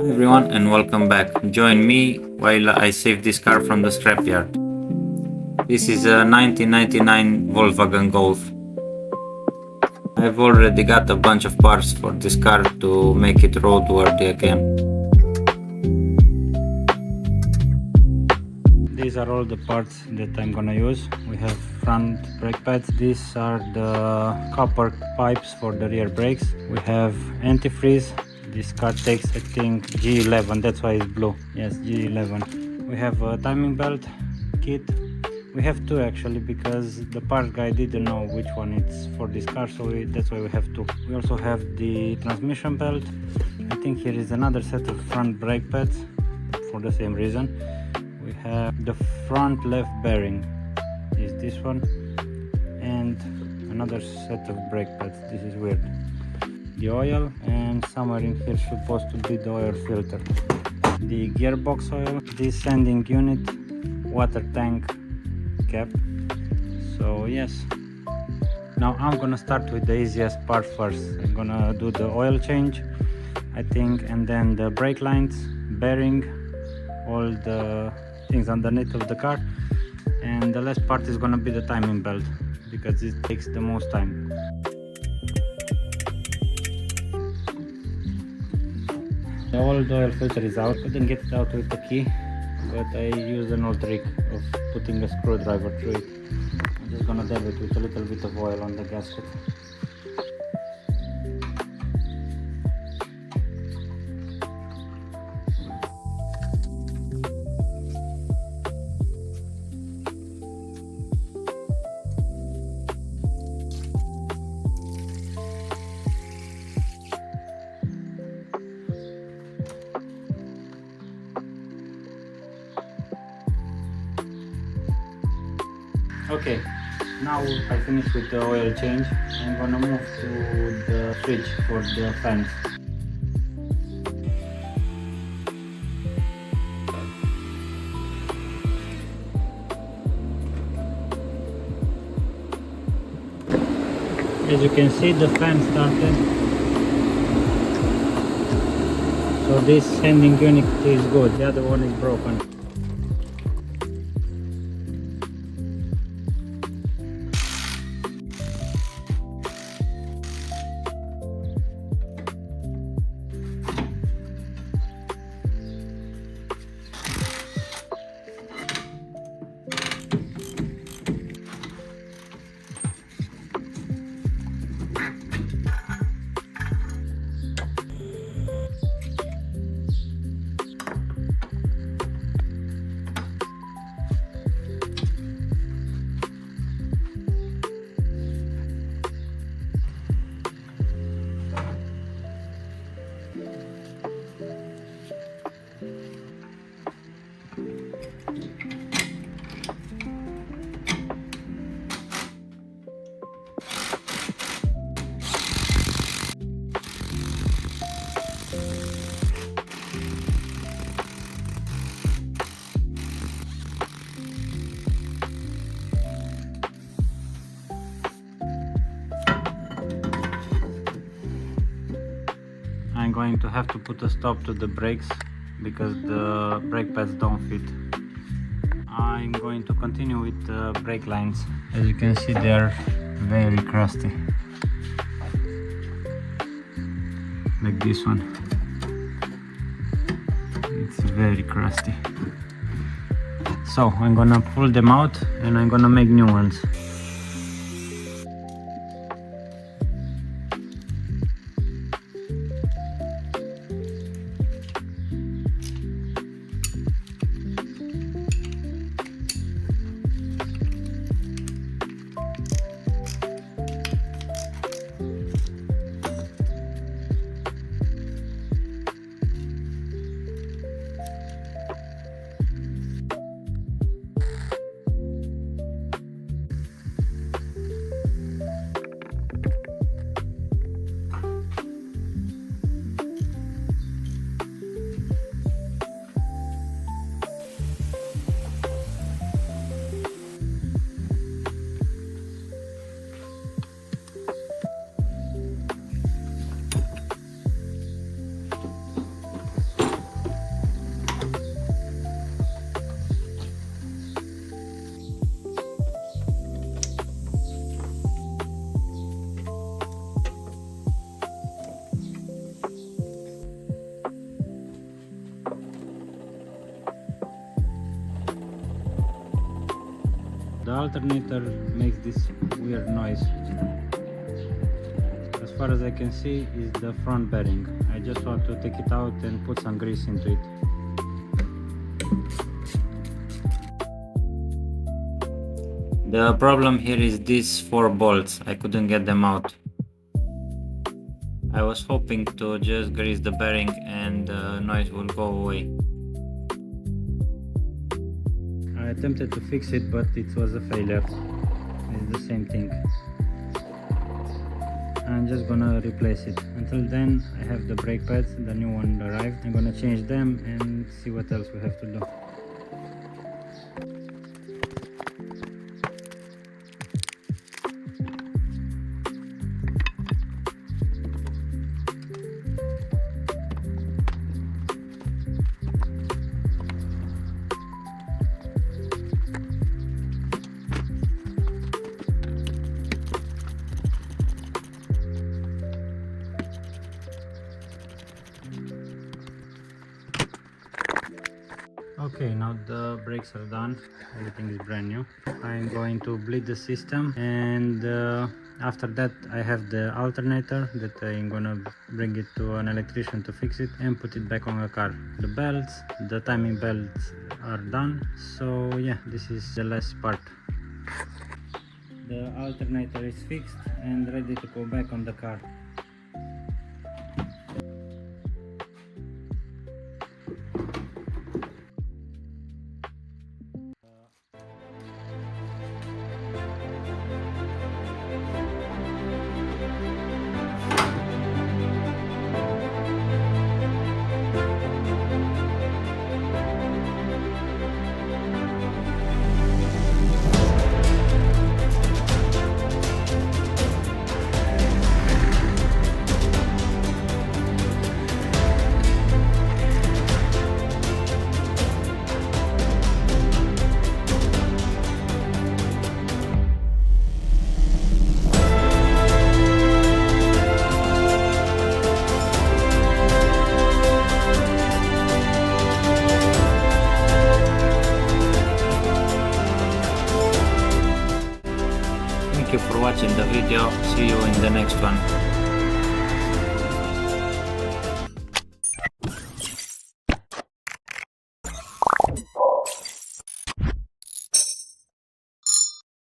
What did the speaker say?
Hi everyone and welcome back. Join me while I save this car from the scrapyard. This is a 1999 Volkswagen Golf. I've already got a bunch of parts for this car to make it roadworthy again. These are all the parts that I'm gonna use. We have front brake pads. These are the copper pipes for the rear brakes. We have antifreeze. This car takes, I think, G11, that's why it's blue. Yes, G11. We have a timing belt kit. We have two actually, because the part guy didn't know which one it's for this car, so that's why we have two. We also have the transmission belt. I think here is another set of front brake pads for the same reason. We have the front left bearing, is this one, and another set of brake pads. This is weird. The oil, and somewhere in here supposed to be the oil filter, the gearbox oil, this sanding unit, water tank cap. So yes, now I'm gonna start with the easiest part first. I'm gonna do the oil change, I think, and then the brake lines, bearing, all the things underneath of the car, and the last part is gonna be the timing belt, because it takes the most time. The old oil filter is out. Couldn't get it out with the key, but I used an old trick of putting a screwdriver through it. I'm just gonna dab it with a little bit of oil on the gasket. Okay, now I finished with the oil change. I'm gonna move to the switch for the fans. As you can see, the fan started. So this sanding unit is good, the other one is broken. I'm going to have to put a stop to the brakes because the brake pads don't fit. I'm going to continue with the brake lines. As you can see, they are very crusty, like this one. It's very crusty. So I'm gonna pull them out and I'm gonna make new ones. alternator makes this weird noise. As far as I can see is the front bearing. I just want to take it out and put some grease into it. The problem here is these 4 bolts. I couldn't get them out. I was hoping to just grease the bearing and the noise will go away. I attempted to fix it, but it was a failure. It's the same thing. I'm just gonna replace it. Until then, I have the brake pads, the new one arrived. I'm gonna change them and see what else we have to do. Okay, now the brakes are done, everything is brand new. I'm going to bleed the system, and after that I have the alternator that I'm gonna bring it to an electrician to fix it and put it back on the car. The belts, the timing belts are done, so yeah, this is the last part. The alternator is fixed and ready to go back on the car. Thank you for watching the video. See you in the next one.